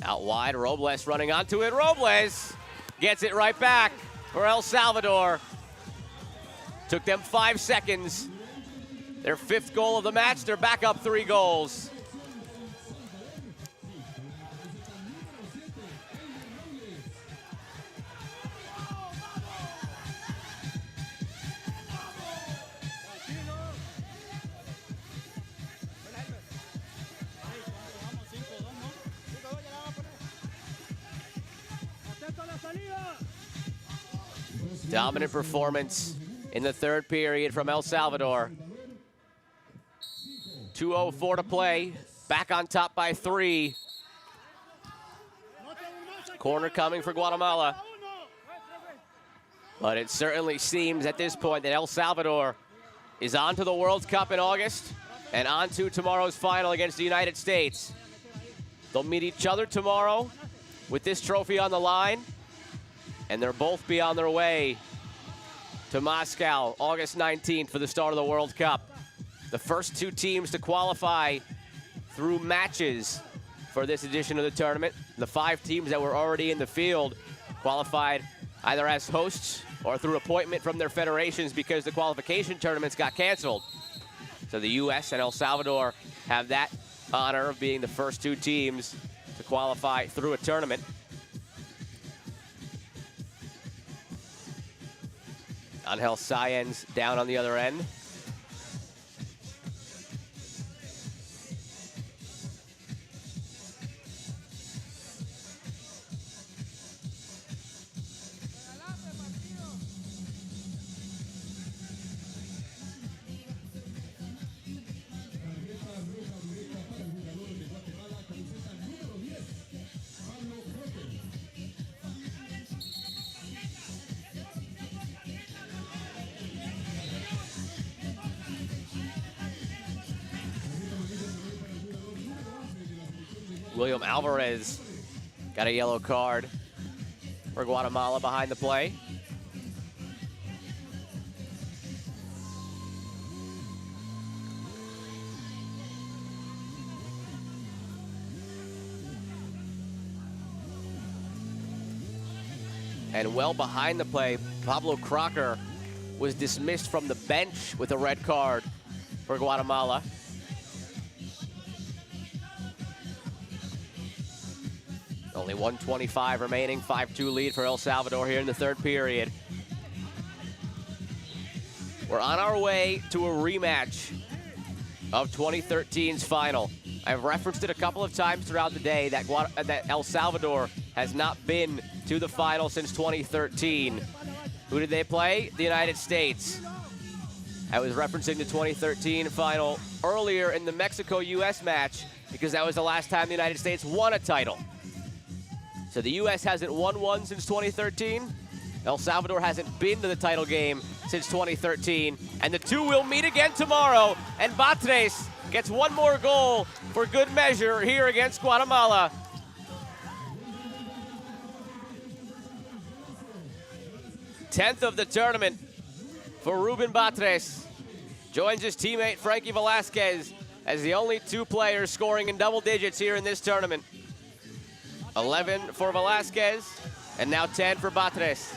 Out wide, Robles running onto it. Robles gets it right back for El Salvador. Took them 5 seconds. Their 5th goal of the match. They're back up 3 goals. Dominant performance in the third period from El Salvador. 2:04 to play. Back on top by 3. Corner coming for Guatemala. But it certainly seems at this point that El Salvador is on to the World Cup in August and on to tomorrow's final against the United States. They'll meet each other tomorrow with this trophy on the line. And they'll both be on their way to Moscow, August 19th for the start of the World Cup. The first 2 teams to qualify through matches for this edition of the tournament. The 5 teams that were already in the field qualified either as hosts or through appointment from their federations because the qualification tournaments got canceled. So the U.S. and El Salvador have that honor of being the first 2 teams to qualify through a tournament. Angel Sáenz down on the other end. William Alvarez got a yellow card for Guatemala behind the play. And well behind the play, Pablo Crocker was dismissed from the bench with a red card for Guatemala. Only 1:25 remaining, 5-2 lead for El Salvador here in the third period. We're on our way to a rematch of 2013's final. I've referenced it a couple of times throughout the day that El Salvador has not been to the final since 2013. Who did they play? The United States. I was referencing the 2013 final earlier in the Mexico-US match because that was the last time the United States won a title. So the US hasn't won one since 2013. El Salvador hasn't been to the title game since 2013. And the two will meet again tomorrow. And Batres gets one more goal for good measure here against Guatemala. Tenth of the tournament for Ruben Batres. Joins his teammate Frankie Velasquez as the only two players scoring in double digits here in this tournament. 11 for Velasquez, and now 10 for Batres.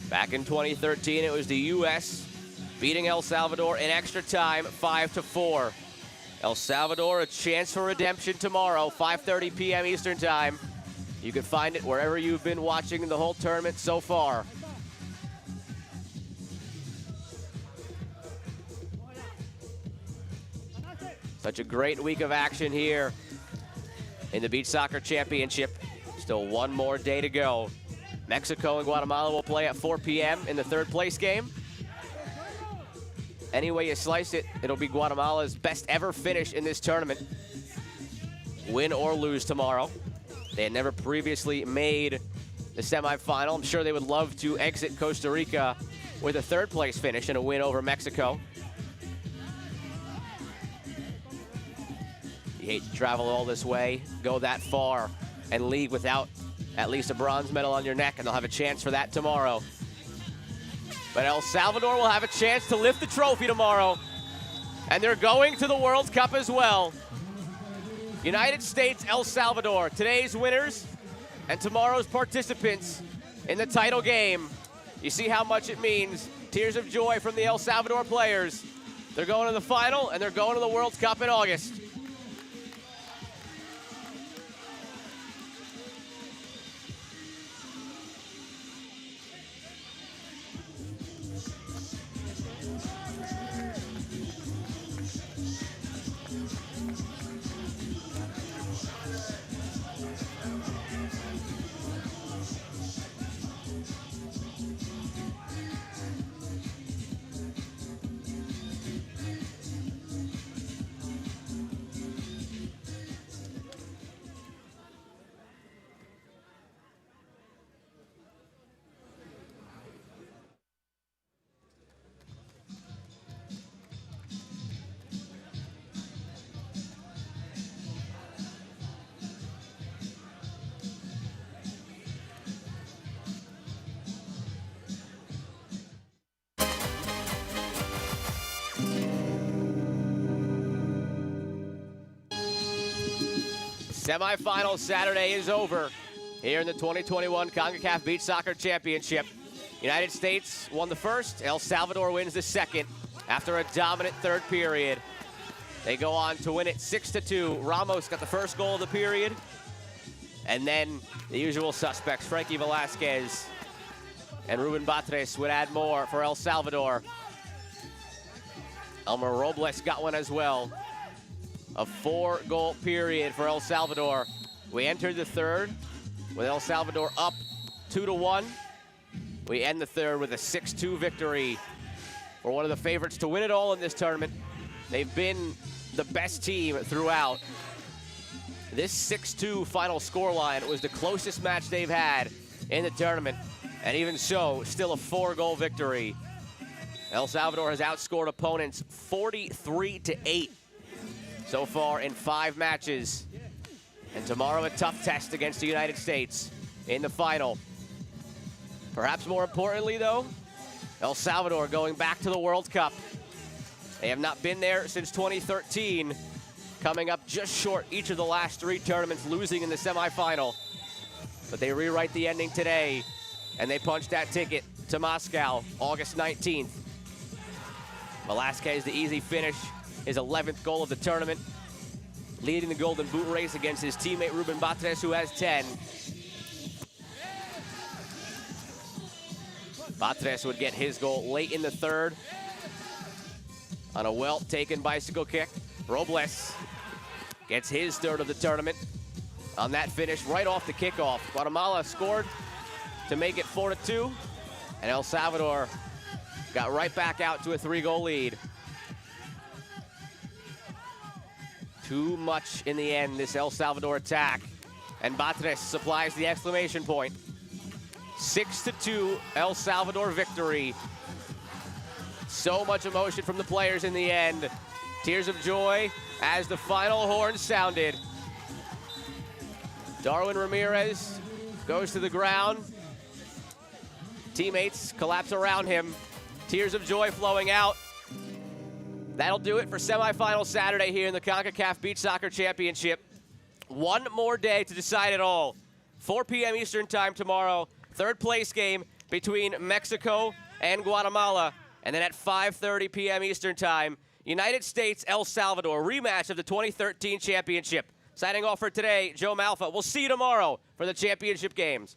Back in 2013, it was the U.S. beating El Salvador in extra time, 5-4. El Salvador, a chance for redemption tomorrow, 5:30 p.m. Eastern Time. You can find it wherever you've been watching the whole tournament so far. Such a great week of action here in the Beach Soccer Championship. Still one more day to go. Mexico and Guatemala will play at 4 p.m. in the third place game. Any way you slice it, it'll be Guatemala's best ever finish in this tournament. Win or lose tomorrow. They had never previously made the semifinal. I'm sure they would love to exit Costa Rica with a third place finish and a win over Mexico. You hate to travel all this way, go that far, and leave without at least a bronze medal on your neck, and they'll have a chance for that tomorrow. But El Salvador will have a chance to lift the trophy tomorrow, and they're going to the World Cup as well. United States, El Salvador, today's winners and tomorrow's participants in the title game. You see how much it means. Tears of joy from the El Salvador players. They're going to the final, and they're going to the World Cup in August. Semifinal Saturday is over here in the 2021 Concacaf Beach Soccer Championship. United States won the first, El Salvador wins the second after a dominant third period. They go on to win it 6-2. Ramos got the first goal of the period. And then the usual suspects, Frankie Velasquez and Ruben Batres would add more for El Salvador. Elmer Robles got one as well. A 4-goal period for El Salvador. We entered the third with El Salvador up 2-1. We end the third with a 6-2 victory for one of the favorites to win it all in this tournament. They've been the best team throughout. This 6-2 final scoreline was the closest match they've had in the tournament. And even so, still a 4-goal victory El Salvador has outscored opponents 43-8 so far in 5 matches. And tomorrow a tough test against the United States in the final. Perhaps more importantly though, El Salvador going back to the World Cup. They have not been there since 2013, coming up just short each of the last 3 tournaments, losing in the semifinal. But they rewrite the ending today, and they punch that ticket to Moscow, August 19th. Velasquez, the easy finish, his 11th goal of the tournament, leading the Golden Boot race against his teammate Ruben Batres, who has 10. Batres would get his goal late in the 3rd on a well-taken bicycle kick. Robles gets his 3rd of the tournament on that finish right off the kickoff. Guatemala scored to make it 4-2, and El Salvador got right back out to a 3-goal lead. Too much in the end, this El Salvador attack, and Batres supplies the exclamation point. 6-2 El Salvador victory. So much emotion from the players in the end. Tears of joy as the final horn sounded. Darwin Ramirez goes to the ground. Teammates collapse around him. Tears of joy flowing out. That'll do it for semifinal Saturday here in the Concacaf Beach Soccer Championship. One more day to decide it all. 4 p.m. Eastern Time tomorrow. 3rd place game between Mexico and Guatemala. And then at 5:30 p.m. Eastern Time, United States, El Salvador, rematch of the 2013 championship. Signing off for today, Joe Malfa. We'll see you tomorrow for the championship games.